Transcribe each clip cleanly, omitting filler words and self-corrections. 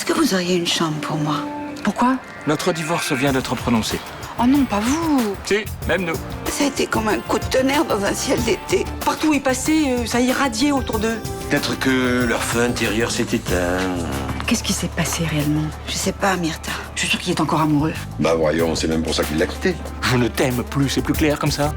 Est-ce que vous auriez une chambre pour moi? Pourquoi? Notre divorce vient d'être prononcé. Oh non, pas vous. Si, même nous. Ça a été comme un coup de tonnerre dans un ciel d'été. Partout où ils passaient, ça irradiait autour d'eux. Peut-être que leur feu intérieur s'est éteint. Qu'est-ce qui s'est passé réellement? Je sais pas, Myrtha. Je suis sûre qu'il est encore amoureux. Bah voyons, c'est même pour ça qu'il l'a quitté. Je ne t'aime plus, c'est plus clair comme ça.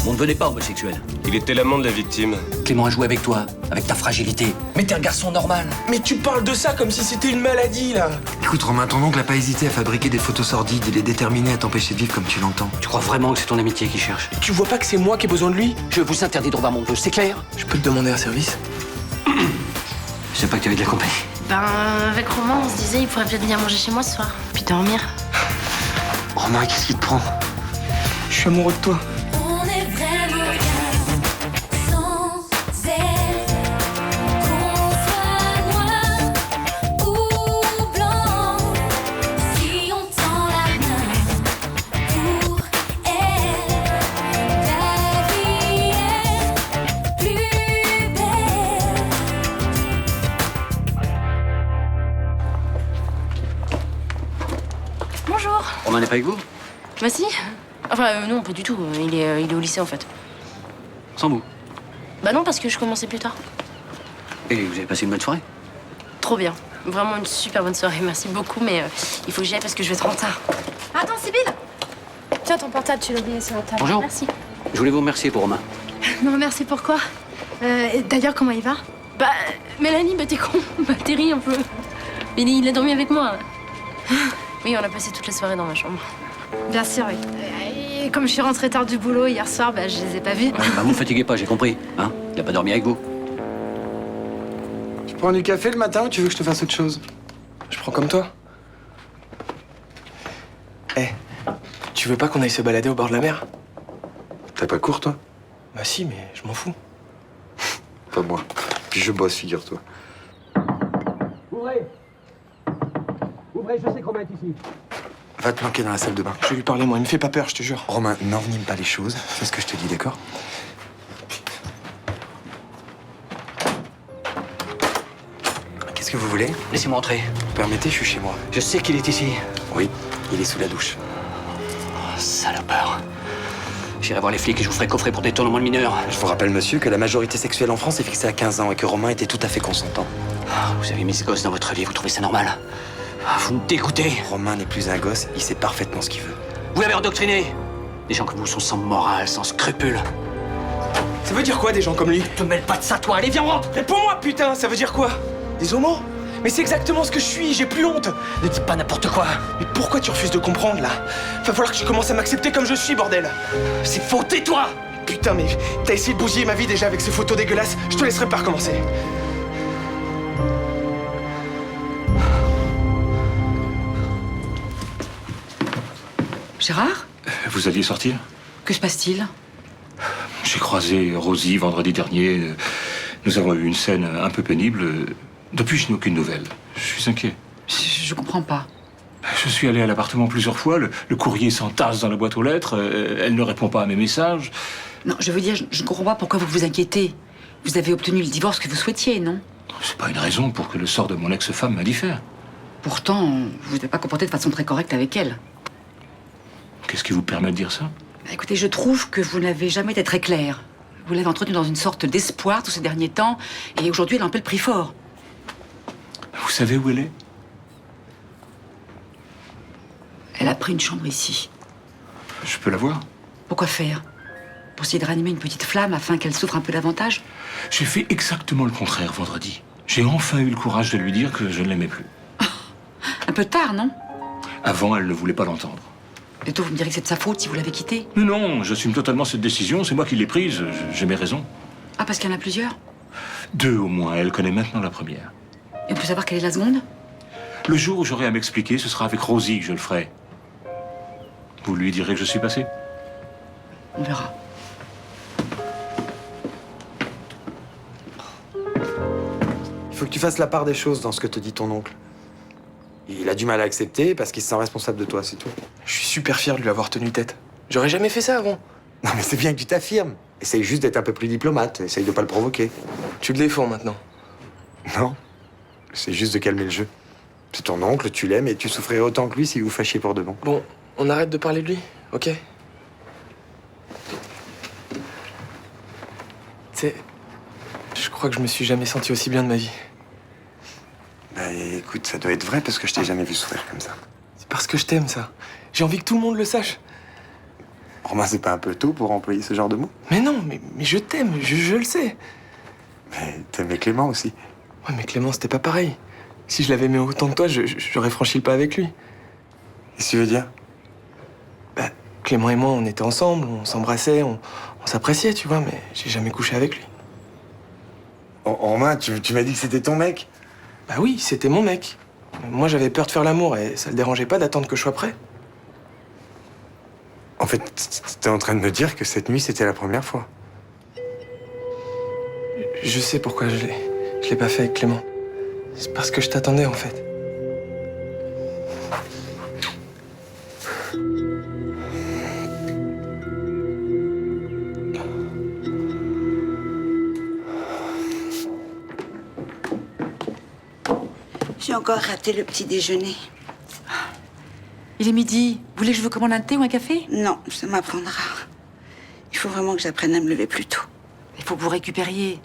On ne venait pas homosexuel. Il était l'amant de la victime. Clément a joué avec toi, avec ta fragilité. Mais t'es un garçon normal. Mais tu parles de ça comme si c'était une maladie, là. Écoute, Romain, ton oncle n'a pas hésité à fabriquer des photos sordides. Il est déterminé à t'empêcher de vivre comme tu l'entends. Tu crois vraiment que c'est ton amitié qui cherche? Tu vois pas que c'est moi qui ai besoin de lui? Je vous interdis de revoir mon neveu, c'est clair? Je peux te demander un service? Je sais pas que tu avais de la compagnie. Ben, avec Romain, on se disait il pourrait peut-être venir manger chez moi ce soir, puis dormir. Romain, qu'est-ce qui te prend? Je suis amoureux de toi. On est vraiment bien sans elle. Qu'on soit noir ou blanc, si on tend la main pour elle, la vie est plus belle. Bonjour. Romain n'est pas avec vous? Bah si. Enfin, non, pas du tout. Il est au lycée, en fait. Sans vous. Bah non, parce que je commençais plus tard. Et vous avez passé une bonne soirée? Trop bien. Vraiment une super bonne soirée. Merci beaucoup, mais il faut que j'y aille parce que je vais être en retard. Attends, Sybille. Tiens, ton portable, tu l'as oublié sur la table. Bonjour. Merci. Je voulais vous remercier pour Romain. Non, merci, pourquoi? D'ailleurs, comment il va? Bah, Mélanie, bah t'es con. Bah, t'es ri un peu. Il a dormi avec moi. Oui, on a passé toute la soirée dans ma chambre. Bien sûr, oui. Et comme je suis rentrée tard du boulot hier soir, bah, je les ai pas vus. Bah, vous fatiguez pas, j'ai compris. Hein? Il a pas dormi avec vous. Tu prends du café le matin ou tu veux que je te fasse autre chose? Je prends comme toi. Eh, tu veux pas qu'on aille se balader au bord de la mer? T'as pas cours, toi? Bah si, mais je m'en fous. Pas moi. Puis je bosse, figure-toi. Ouvrez! Ouvrez, je sais qu'on est ici. Va te planquer dans la salle de bain. Je vais lui parler, moi. Il me fait pas peur, je te jure. Romain, n'envenime pas les choses. Fais ce que je te dis, d'accord? Qu'est-ce que vous voulez? Laissez-moi entrer. Vous permettez, je suis chez moi. Je sais qu'il est ici. Oui, il est sous la douche. Oh, salopard. J'irai voir les flics et je vous ferai coffrer pour détournement de mineurs. Je vous rappelle, monsieur, que la majorité sexuelle en France est fixée à 15 ans et que Romain était tout à fait consentant. Ah, vous avez mis ce gosse dans votre vie, vous trouvez ça normal? Ah, vous me dégoûtez. Romain n'est plus un gosse, il sait parfaitement ce qu'il veut. Vous l'avez endoctriné. Des gens comme vous sont sans morale, sans scrupules. Ça veut dire quoi, des gens comme lui? Te mêle pas de ça, toi. Allez, viens, on rentre. Réponds-moi, putain, ça veut dire quoi? Des homos? Mais c'est exactement ce que je suis, j'ai plus honte. Ne dis pas n'importe quoi. Mais pourquoi tu refuses de comprendre, là? Va falloir que je commence à m'accepter comme je suis, bordel. C'est faux, tais-toi. Putain, mais t'as essayé de bousiller ma vie déjà avec ces photos dégueulasses. Je te laisserai pas recommencer. Gérard? Vous alliez sortir? Que se passe-t-il? J'ai croisé Rosie vendredi dernier. Nous avons eu une scène un peu pénible. Depuis, je n'ai aucune nouvelle. Je suis inquiet. Je comprends pas. Je suis allé à l'appartement plusieurs fois. Le courrier s'entasse dans la boîte aux lettres. Elle ne répond pas à mes messages. Non, je veux dire, je ne comprends pas pourquoi vous vous inquiétez. Vous avez obtenu le divorce que vous souhaitiez, non? C'est pas une raison pour que le sort de mon ex-femme m'indiffère. Pourtant, vous n'êtes pas comporté de façon très correcte avec elle. Qu'est-ce qui vous permet de dire ça? Écoutez, je trouve que vous n'avez jamais été très clair. Vous l'avez entretenue dans une sorte d'espoir tous ces derniers temps, et aujourd'hui, elle en paie le prix fort. Vous savez où elle est? Elle a pris une chambre ici. Je peux la voir? Pourquoi faire? Pour essayer de ranimer une petite flamme afin qu'elle souffre un peu davantage? J'ai fait exactement le contraire vendredi. J'ai enfin eu le courage de lui dire que je ne l'aimais plus. Un peu tard, non? Avant, elle ne voulait pas l'entendre. Et toi, vous me direz que c'est de sa faute si vous l'avez quittée? Mais non, j'assume totalement cette décision. C'est moi qui l'ai prise. J'ai mes raisons. Ah, parce qu'il y en a plusieurs? 2 au moins. Elle connaît maintenant la première. Et on peut savoir quelle est la seconde? Le jour où j'aurai à m'expliquer, ce sera avec Rosie que je le ferai. Vous lui direz que je suis passé? On verra. Il faut que tu fasses la part des choses dans ce que te dit ton oncle. Il a du mal à accepter parce qu'il se sent responsable de toi, c'est tout. Je suis super fier de lui avoir tenu tête. J'aurais jamais fait ça avant. Non mais c'est bien que tu t'affirmes. Essaye juste d'être un peu plus diplomate, essaye de pas le provoquer. Tu le défends maintenant. Non, c'est juste de calmer le jeu. C'est ton oncle, tu l'aimes et tu souffrirais autant que lui si vous fâchiez pour de bon. Bon, on arrête de parler de lui, ok? Tu sais, je crois que je me suis jamais senti aussi bien de ma vie. Bah écoute, ça doit être vrai parce que je t'ai jamais vu sourire comme ça. C'est parce que je t'aime, ça. J'ai envie que tout le monde le sache. Romain, c'est pas un peu tôt pour employer ce genre de mots? Mais non, mais je t'aime, je le sais. Mais t'aimais Clément aussi. Ouais, mais Clément, c'était pas pareil. Si je l'avais aimé autant que toi, j'aurais franchi le pas avec lui. Qu'est-ce que tu veux dire? Bah, Clément et moi, on était ensemble, on s'embrassait, on s'appréciait, tu vois, mais j'ai jamais couché avec lui. Romain, tu m'as dit que c'était ton mec? Bah oui, c'était mon mec. Moi, j'avais peur de faire l'amour et ça le dérangeait pas d'attendre que je sois prêt. En fait, t'es en train de me dire que cette nuit, c'était la première fois. Je sais pourquoi je l'ai pas fait avec Clément. C'est parce que je t'attendais, en fait. J'ai encore raté le petit déjeuner. Il est midi. Vous voulez que je vous commande un thé ou un café? Non, ça m'apprendra. Il faut vraiment que j'apprenne à me lever plus tôt. Il faut que vous récupériez.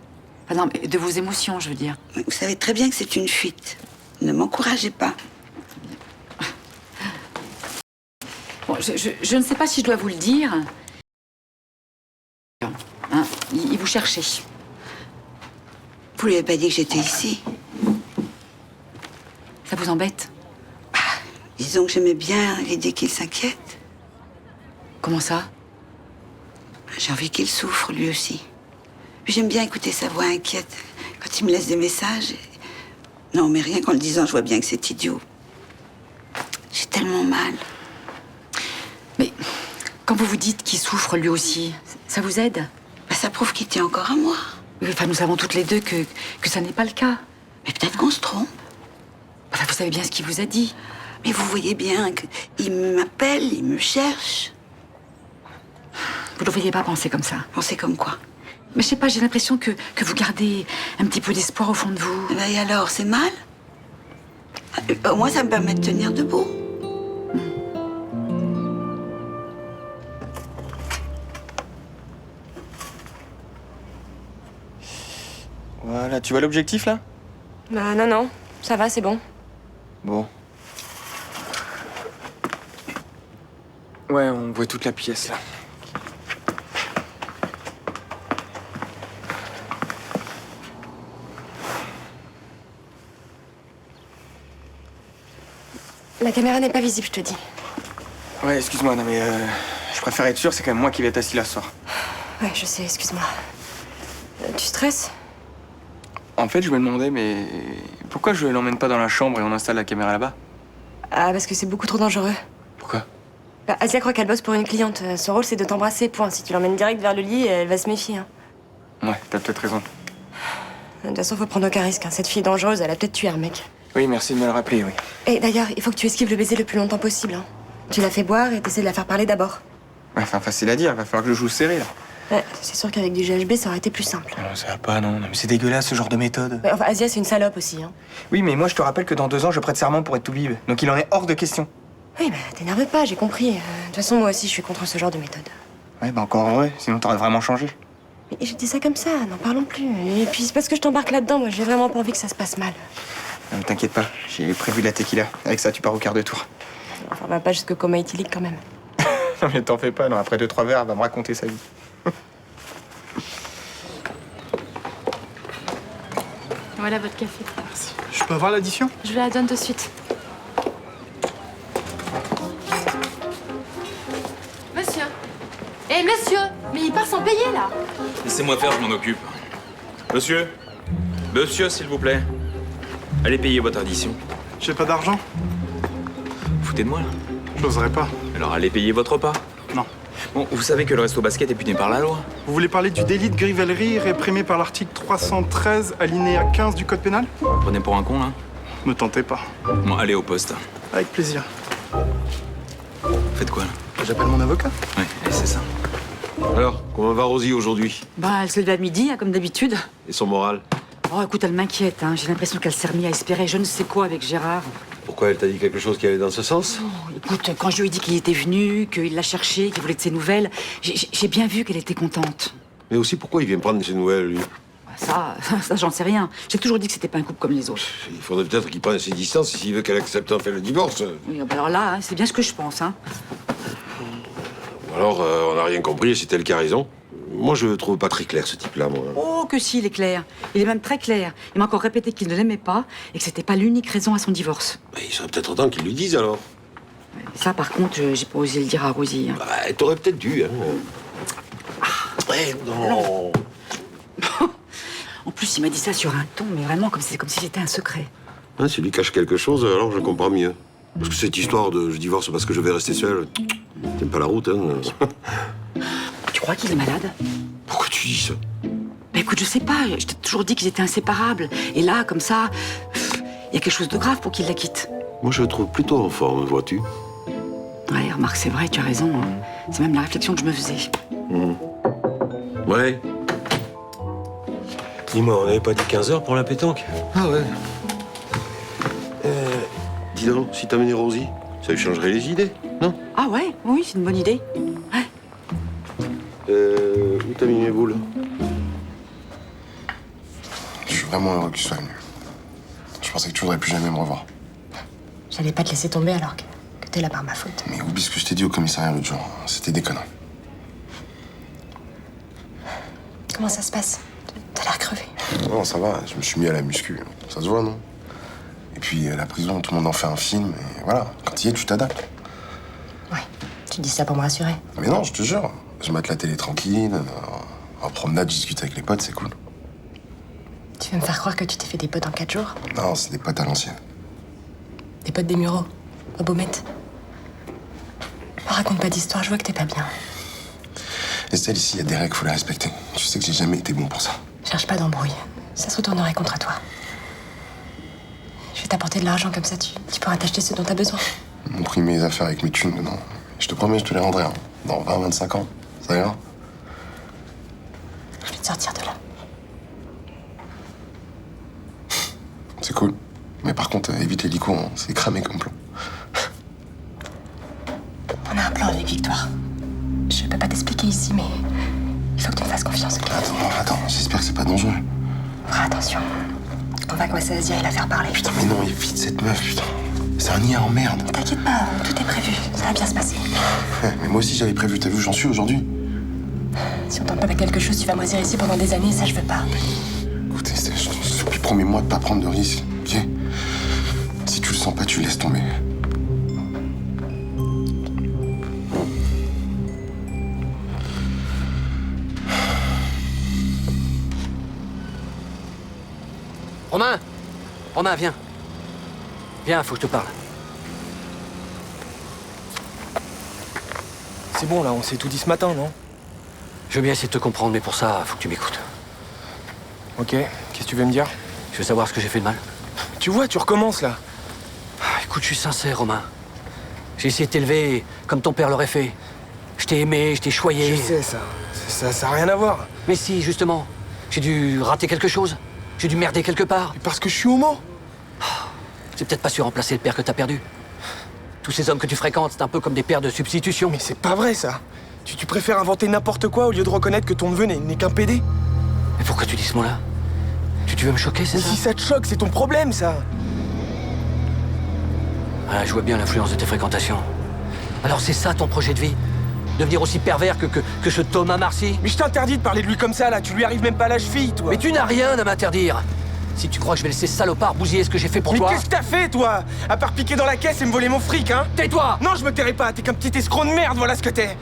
Enfin, non, mais de vos émotions, je veux dire. Vous savez très bien que c'est une fuite. Ne m'encouragez pas. Bon, je ne sais pas si je dois vous le dire. Hein, il vous cherchait. Vous lui avez pas dit que j'étais ici? Ça vous embête? Disons que j'aimais bien l'idée qu'il s'inquiète. Comment ça? J'ai envie qu'il souffre, lui aussi. Puis j'aime bien écouter sa voix inquiète quand il me laisse des messages. Non, mais rien qu'en le disant, je vois bien que c'est idiot. J'ai tellement mal. Mais quand vous vous dites qu'il souffre lui aussi, ça vous aide? Bah, ça prouve qu'il tient encore à moi. Oui, enfin, nous savons toutes les deux que ça n'est pas le cas. Mais peut-être qu'on se trompe. Enfin, vous savez bien ce qu'il vous a dit. Mais vous voyez bien qu'il m'appelle, il me cherche. Vous ne devriez pas penser comme ça. Pensez comme quoi? Mais je sais pas, j'ai l'impression que vous gardez un petit peu d'espoir au fond de vous. Eh ben, et alors, c'est mal? Au moins, ça me permet de tenir debout. Voilà, tu vois l'objectif, là? Bah non, ça va, c'est bon. Bon. Ouais, on voit toute la pièce, là. La caméra n'est pas visible, je te dis. Ouais, excuse-moi, non mais je préfère être sûr, c'est quand même moi qui vais être assis là ce soir. Ouais, je sais, excuse-moi. Tu stresses? En fait, je me demandais, mais pourquoi je l'emmène pas dans la chambre et on installe la caméra là-bas? Ah, parce que c'est beaucoup trop dangereux. Pourquoi? Bah, Asia croit qu'elle bosse pour une cliente. Son rôle, c'est de t'embrasser, point. Si tu l'emmènes direct vers le lit, elle va se méfier. Hein. Ouais, t'as peut-être raison. De toute façon, faut prendre aucun risque. Hein. Cette fille est dangereuse, elle a peut-être tué un mec. Oui, merci de me le rappeler, oui. Et d'ailleurs, il faut que tu esquives le baiser le plus longtemps possible. Hein. Tu la fais boire et t'essaies de la faire parler d'abord. Ouais, enfin, facile à dire, va falloir que je joue serré, là. Ouais, c'est sûr qu'avec du GHB, ça aurait été plus simple. Non, ça va pas, non, mais c'est dégueulasse ce genre de méthode. Ouais, enfin, Asia, c'est une salope aussi. Hein. Oui, mais moi, je te rappelle que dans 2 ans, je prête serment pour être tout vive. Donc il en est hors de question. Oui, bah, t'énerve pas, j'ai compris. De toute façon, moi aussi, je suis contre ce genre de méthode. Ouais, bah encore heureux, sinon t'aurais vraiment changé. Mais je dis ça comme ça, n'en parlons plus. Et puis, c'est parce que je t'embarque là-dedans, moi, j'ai vraiment pas envie que ça se passe mal. Non, t'inquiète pas, j'ai prévu de la tequila. Avec ça, tu pars au quart de tour. Enfin, va pas jusqu'au coma éthylique quand même. Non, mais t'en fais pas, non, après 2-3 verres, elle va me raconter sa vie. Voilà votre café. Merci. Je peux avoir l'addition? Je vous la donne de suite. Monsieur. Eh, monsieur! Mais il part sans payer, là! Laissez-moi faire, je m'en occupe. Monsieur? Monsieur, s'il vous plaît. Allez payer votre addition. J'ai pas d'argent. Foutez de moi, là. J'oserais pas. Alors allez payer votre repas. Non. Bon, vous savez que le resto basket est puni par la loi. Vous voulez parler du délit de grivellerie réprimé par l'article 313, alinéa 15 du code pénal? Vous me prenez pour un con, là? Me tentez pas. Bon, allez au poste. Avec plaisir. Faites quoi, là? J'appelle mon avocat. Ouais, allez, c'est ça. Alors, Comment va Rosie aujourd'hui? Bah, elle se lève à midi, hein, comme d'habitude. Et son moral? Oh, écoute, elle m'inquiète, hein. J'ai l'impression qu'elle s'est remise à espérer je ne sais quoi avec Gérard. Pourquoi elle t'a dit quelque chose qui allait dans ce sens? Écoute, quand je lui ai dit qu'il était venu, qu'il l'a cherché, qu'il voulait de ses nouvelles, j'ai bien vu qu'elle était contente. Mais aussi, pourquoi il vient prendre ses nouvelles, lui? Ça, j'en sais rien. J'ai toujours dit que c'était pas un couple comme les autres. Il faudrait peut-être qu'il prenne ses distances s'il veut qu'elle accepte enfin le divorce. Oui, bah alors là, hein, c'est bien ce que je pense, hein. Ou alors, on n'a rien compris et c'est elle qui a raison. Moi, je le trouve pas très clair, ce type-là, moi. Oh, que si, il est clair. Il est même très clair. Il m'a encore répété qu'il ne l'aimait pas et que c'était pas l'unique raison à son divorce. Mais il serait peut-être temps qu'il lui dise, alors. Ça, par contre, j'ai pas osé le dire à Rosie. Hein. Bah, t'aurais peut-être dû, hein. Ouais, non. En plus, il m'a dit ça sur un ton, mais vraiment comme si c'était un secret. Hein, s'il lui cache quelque chose, alors je comprends mieux. Parce que cette histoire de je divorce parce que je vais rester seul, c'est pas la route, hein. Tu crois qu'il est malade? Pourquoi tu dis ça? Bah écoute, je sais pas. Je t'ai toujours dit qu'ils étaient inséparables. Et là, comme ça, il y a quelque chose de grave pour qu'il la quitte. Moi, je le trouve plutôt en forme, vois-tu. Ouais, remarque, c'est vrai, tu as raison. Hein. C'est même la réflexion que je me faisais. Ouais. Dis-moi, on n'avait pas dit 15h pour la pétanque? Ah ouais. Dis donc, si t'amenais Rosie, ça lui changerait les idées, non? Ah ouais, oui, c'est une bonne idée. Ouais. Où t'as mis mes boules? Je suis vraiment heureux que tu sois venu. Je pensais que tu voudrais plus jamais me revoir. J'allais pas te laisser tomber alors que t'es là par ma faute. Mais oublie ce que je t'ai dit au commissariat l'autre jour. C'était des conneries. Comment ça se passe? T'as l'air crevé. Non, ça va. Je me suis mis à la muscu. Ça se voit, non? Et puis, à la prison, tout le monde en fait un film. Et voilà. Quand tu y es, tu t'adaptes. Ouais. Tu dis ça pour me rassurer. Mais non, je te jure. Je mate la télé tranquille. En promenade, je discute avec les potes, c'est cool. Tu veux me faire croire que tu t'es fait des potes en 4 jours? Non, c'est des potes à l'ancienne. Des potes des Mureaux, au Baumette. Me raconte pas d'histoire, je vois que t'es pas bien. Estelle, ici, il y a des règles, faut les respecter. Tu sais que j'ai jamais été bon pour ça. Cherche pas d'embrouille. Ça se retournerait contre toi. Je vais t'apporter de l'argent comme ça, tu pourras t'acheter ce dont t'as besoin. Mon prix, mes affaires avec mes thunes dedans. Je te promets, je te les rendrai. Hein. Dans 20-25 ans. Ça ira? Je vais te sortir de là. C'est cool. Mais par contre, évite l'hélico, hein. C'est cramé comme plan. On a un plan avec Victoire. Je peux pas t'expliquer ici, mais il faut que tu me fasses confiance. Okay? Attends, j'espère que c'est pas dangereux. Fais attention. On va commencer à se dire et la faire parler. Putain, mais non, évite cette meuf, putain. C'est un nid en merde. T'inquiète pas, tout est prévu. Ça va bien se passer. Mais moi aussi, j'avais prévu. T'as vu où j'en suis aujourd'hui? Si on tente pas quelque chose, tu vas moisir ici pendant des années, ça je veux pas. Écoute, Estelle, je t'en supplie, promets-moi de pas prendre de risques, ok? Si tu le sens pas, tu laisses tomber. Romain! Romain, viens. Viens, faut que je te parle. C'est bon, là, on s'est tout dit ce matin, non? Je veux bien essayer de te comprendre, mais pour ça, faut que tu m'écoutes. Ok, qu'est-ce que tu veux me dire? Je veux savoir ce que j'ai fait de mal. Tu vois, tu recommences, là. Écoute, je suis sincère, Romain. J'ai essayé de t'élever comme ton père l'aurait fait. Je t'ai aimé, je t'ai choyé. Je sais, ça a rien à voir. Mais si, justement. J'ai dû rater quelque chose. J'ai dû merder quelque part. Parce que je suis homo. C'est peut-être pas su remplacer le père que t'as perdu. Tous ces hommes que tu fréquentes, c'est un peu comme des pères de substitution. Mais c'est pas vrai, ça. Tu préfères inventer n'importe quoi au lieu de reconnaître que ton neveu n'est qu'un PD? Mais pourquoi tu dis ce mot-là? Tu veux me choquer, c'est ça? Mais si ça te choque, c'est ton problème, ça. Ah, je vois bien l'influence de tes fréquentations. Alors c'est ça ton projet de vie? Devenir aussi pervers que ce Thomas Marcy? Mais je t'interdis de parler de lui comme ça, là. Tu lui arrives même pas à la cheville, toi. Mais tu n'as rien à m'interdire. Si tu crois que je vais laisser ce salopard bousiller ce que j'ai fait pour toi... Mais qu'est-ce que t'as fait, toi? À part piquer dans la caisse et me voler mon fric, hein? Tais-toi! Non, je me tairai pas. T'es qu'un petit escroc de merde, voilà ce que t'es.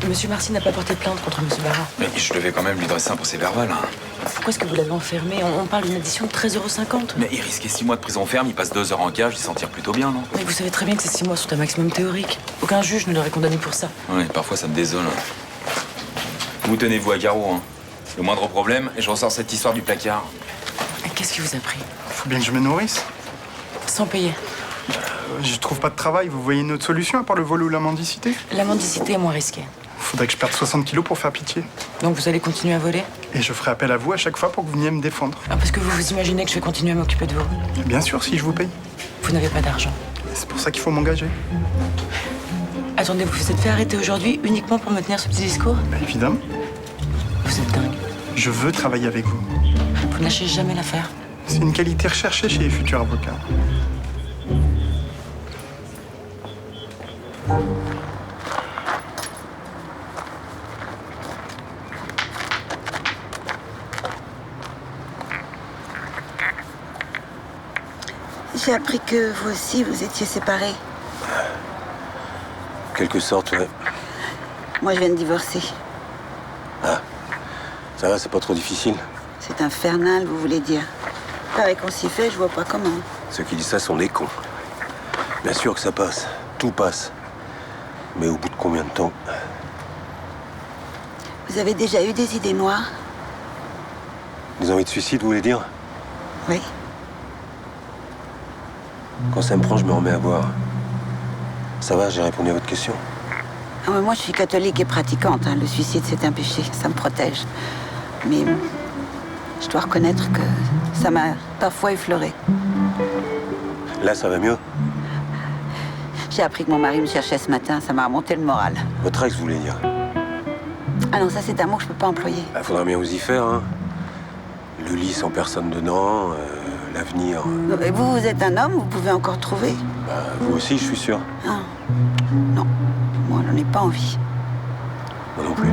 Monsieur Marcy n'a pas porté plainte contre Monsieur Barra. Mais je devais quand même lui dresser un procès verbal. Hein. Pourquoi est-ce que vous l'avez enfermé? On parle d'une addition de 13,50 €. Mais il risquait 6 mois de prison ferme, il passe 2 heures en cage, il s'en tire plutôt bien, non? Mais vous savez très bien que ces 6 mois sont un maximum théorique. Aucun juge ne l'aurait condamné pour ça. Oui, parfois ça me désole. Vous tenez-vous à carreau, hein. Le moindre problème, et je ressors cette histoire du placard. Qu'est-ce qui vous a pris? Faut bien que je me nourrisse. Sans payer. Je trouve pas de travail. Vous voyez une autre solution à part le vol ou la mendicité? La mendicité est moins risquée. Faudrait que je perde 60 kilos pour faire pitié. Donc vous allez continuer à voler? Et je ferai appel à vous à chaque fois pour que vous veniez me défendre. Ah, parce que vous vous imaginez que je vais continuer à m'occuper de vous? Bien sûr, si je vous paye. Vous n'avez pas d'argent. C'est pour ça qu'il faut m'engager. Attendez, vous vous êtes fait arrêter aujourd'hui uniquement pour me tenir ce petit discours? Bah, évidemment. Vous êtes dingue. Je veux travailler avec vous. Vous ne lâchez jamais l'affaire. C'est une qualité recherchée chez les futurs avocats. J'ai appris que vous aussi, vous étiez séparés. En quelque sorte, ouais. Moi, je viens de divorcer. Ah, ça va, c'est pas trop difficile. C'est infernal, vous voulez dire. Pareil qu'on s'y fait, je vois pas comment. Ceux qui disent ça sont des cons. Bien sûr que ça passe. Tout passe. Mais au bout de combien de temps? Vous avez déjà eu des idées noires? Des envies de suicide, vous voulez dire? Oui. Quand ça me prend, je me remets à boire. Ça va, j'ai répondu à votre question. Ah, mais moi, je suis catholique et pratiquante. Hein. Le suicide, c'est un péché. Ça me protège. Mais je dois reconnaître que ça m'a parfois effleuré. Là, ça va mieux? J'ai appris que mon mari me cherchait ce matin. Ça m'a remonté le moral. Votre ex, vous voulez dire? Ah non, ça, c'est un mot que je peux pas employer. Bah, faudra bien vous y faire, hein. Le lit sans personne dedans, l'avenir. Et vous, vous êtes un homme, vous pouvez encore trouver? Bah, vous aussi, je suis sûr. Ah. Non, moi, j'en ai pas envie. Moi non plus.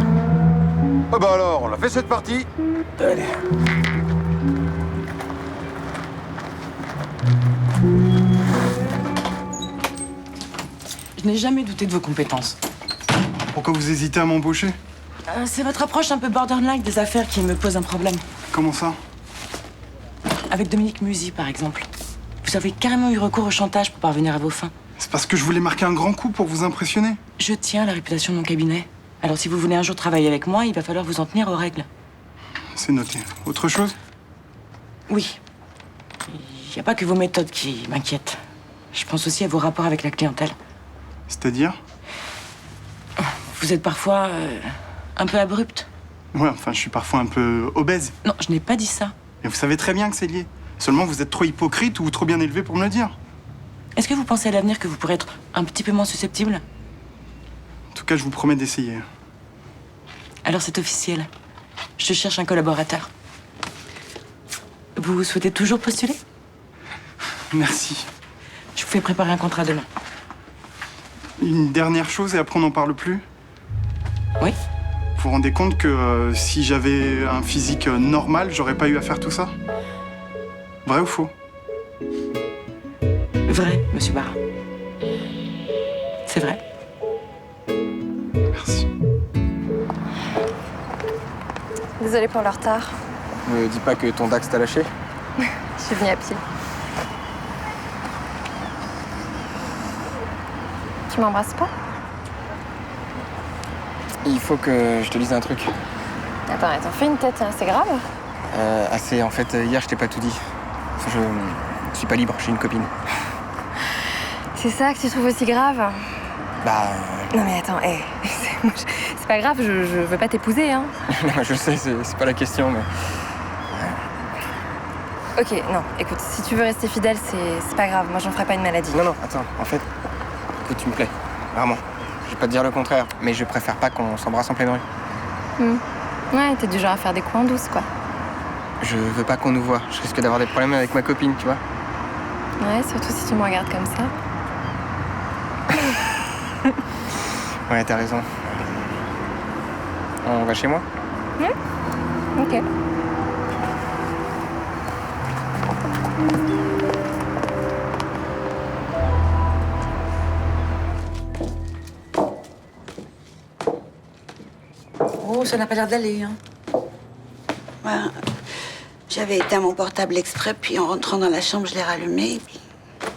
Ah bah alors, on a fait cette partie. Allez. Je n'ai jamais douté de vos compétences. Pourquoi vous hésitez à m'embaucher? C'est votre approche un peu borderline des affaires qui me pose un problème. Comment ça? Avec Dominique Musy, par exemple. Vous avez carrément eu recours au chantage pour parvenir à vos fins. C'est parce que je voulais marquer un grand coup pour vous impressionner. Je tiens à la réputation de mon cabinet. Alors si vous voulez un jour travailler avec moi, il va falloir vous en tenir aux règles. C'est noté. Autre chose? Oui. Il n'y a pas que vos méthodes qui m'inquiètent. Je pense aussi à vos rapports avec la clientèle. C'est-à-dire? Vous êtes parfois un peu abrupte. Ouais, enfin, je suis parfois un peu obèse. Non, je n'ai pas dit ça. Et vous savez très bien que c'est lié. Seulement, vous êtes trop hypocrite ou trop bien élevé pour me le dire. Est-ce que vous pensez à l'avenir que vous pourrez être un petit peu moins susceptible? En tout cas, je vous promets d'essayer. Alors c'est officiel. Je cherche un collaborateur. Vous souhaitez toujours postuler? Merci. Je vous fais préparer un contrat demain. Une dernière chose et après on n'en parle plus. Oui? Vous vous rendez compte que si j'avais un physique normal, j'aurais pas eu à faire tout ça? Vrai ou faux? Vrai, monsieur Barra. C'est vrai. Merci. Désolée pour le retard. Me dis pas que ton Dax t'a lâché. Je suis venue à pied. Tu m'embrasses pas? Il faut que je te dise un truc. Attends, fais une tête, hein. C'est grave? Assez, en fait, hier, je t'ai pas tout dit. Je suis pas libre, j'ai une copine. C'est ça que tu trouves aussi grave? Bah... Non mais attends, c'est pas grave, je veux pas t'épouser, hein. Non, je sais, c'est pas la question, mais... Ok, non, écoute, si tu veux rester fidèle, c'est pas grave, moi j'en ferai pas une maladie. Non, attends, en fait, écoute, tu me plais, vraiment. Je vais pas te dire le contraire, mais je préfère pas qu'on s'embrasse en pleine rue. Ouais, t'es du genre à faire des coups en douce, quoi. Je veux pas qu'on nous voit, je risque d'avoir des problèmes avec ma copine, tu vois. Ouais, surtout si tu me regardes comme ça. Ouais, t'as raison. On va chez moi? Ok. Oh, ça n'a pas l'air d'aller, hein. Ben, j'avais éteint mon portable exprès, puis en rentrant dans la chambre, je l'ai rallumé, et puis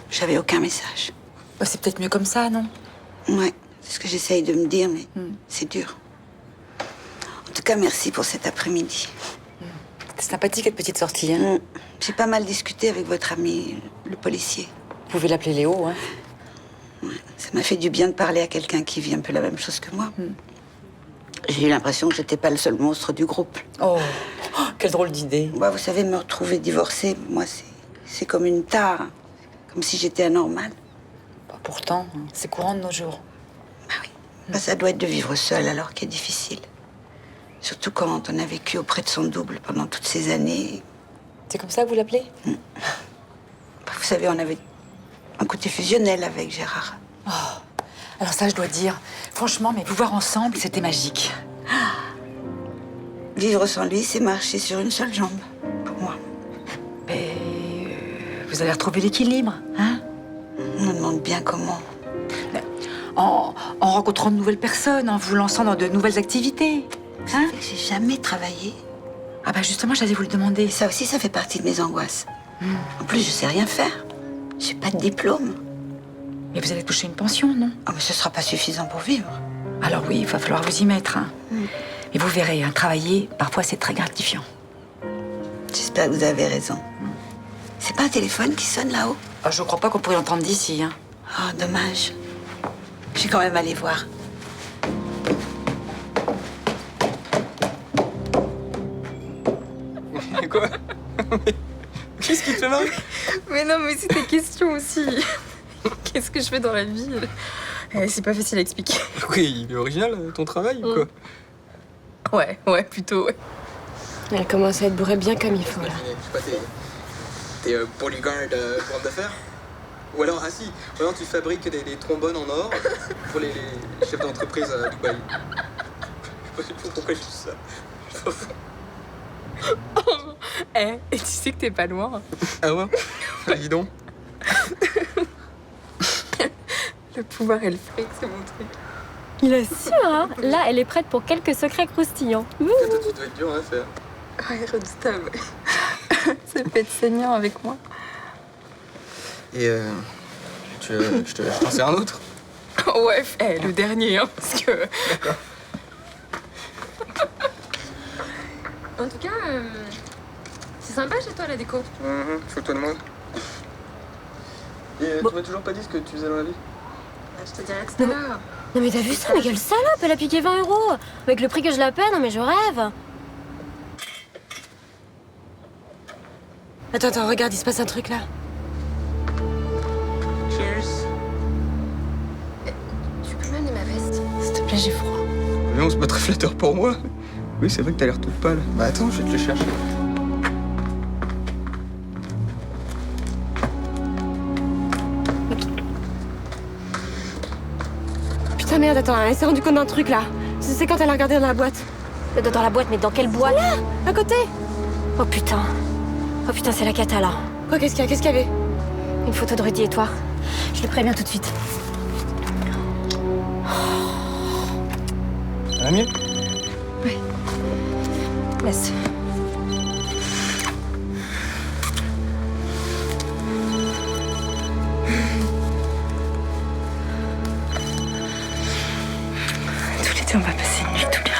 j'avais aucun message. Bah, c'est peut-être mieux comme ça, non? Ouais, c'est ce que j'essaye de me dire, mais c'est dur. En tout cas, merci pour cet après-midi. C'est sympathique, cette petite sortie, hein. J'ai pas mal discuté avec votre ami, le policier. Vous pouvez l'appeler Léo, hein. Ça m'a fait du bien de parler à quelqu'un qui vit un peu la même chose que moi. J'ai eu l'impression que j'étais pas le seul monstre du groupe. Oh, quelle drôle d'idée. Vous savez, me retrouver divorcée, moi, c'est comme une tare. Comme si j'étais anormale. Pourtant, c'est courant de nos jours. Ça doit être de vivre seul alors qui est difficile. Surtout quand on a vécu auprès de son double pendant toutes ces années. C'est comme ça que vous l'appelez? Vous savez, on avait un côté fusionnel avec Gérard. Oh. Alors ça, je dois dire, franchement, mais vous voir ensemble, c'était magique. Vivre sans lui, c'est marcher sur une seule jambe, pour moi. Mais vous avez retrouvé l'équilibre, hein? On me demande bien comment. En rencontrant de nouvelles personnes, en vous lançant dans de nouvelles activités. Hein? J'ai jamais travaillé. Ah bah justement, j'allais vous le demander. Ça aussi, ça fait partie de mes angoisses. En plus, je sais rien faire. J'ai pas de diplôme. Mais vous allez toucher une pension, non? Ah, mais ce sera pas suffisant pour vivre. Alors oui, il va falloir vous y mettre. Hein. Et vous verrez, hein, travailler, parfois, c'est très gratifiant. J'espère que vous avez raison. C'est pas un téléphone qui sonne là-haut? Ah, je crois pas qu'on pourrait l'entendre d'ici. Hein. Oh, dommage. Je vais quand même aller voir. Quoi? Qu'est-ce qui te fait marrer? Mais non, mais c'est tes questions aussi. Qu'est-ce que je fais dans la vie? C'est pas facile à expliquer. Oui, il est original, ton travail, ou quoi? Ouais, plutôt, ouais. Elle commence à être bourrée bien comme il faut, là. Je sais pas, t'es bodyguard pour homme d'affaires? Ou alors, ou alors tu fabriques des trombones en or pour les chefs d'entreprise à Dubaï. Je sais pas pourquoi je dis ça. Et tu sais que t'es pas loin. Ah ouais? Bah, dis donc. Le pouvoir et le fric, c'est mon truc. Il assure, hein. Là, elle est prête pour quelques secrets croustillants. Toi, tu dois être dur en affaires. Ouais, redoutable. Ça peut être saignant avec moi. Et je t'en sais un autre? Ouais, le dernier, hein, parce que... D'accord. En tout cas, c'est sympa chez toi la déco. Fous-toi de moi. Et tu m'as toujours pas dit ce que tu faisais dans la vie? Je te dirai tout à l'heure. Non mais t'as vu ça? Mais quelle salope! Elle a piqué 20 €. Avec le prix que je la paie, non mais je rêve. Attends, regarde, il se passe un truc là. Cheers. Tu peux m'amener ma veste? S'il te plaît, j'ai froid. Mais on se pas très flatteur pour moi. Oui, c'est vrai que t'as l'air toute pâle. Bah attends, je vais te le chercher. Putain merde, attends, elle s'est rendue compte d'un truc là. C'est quand elle a regardé dans la boîte. Dans la boîte, mais dans quelle boîte? Là, à côté. Oh putain, c'est la cata là. Quoi, qu'est-ce qu'il y avait? Une photo de Rudy et toi. Je le préviens tout de suite. Ça va mieux? Oui. Laisse. Tous les deux, on va passer une nuit tous les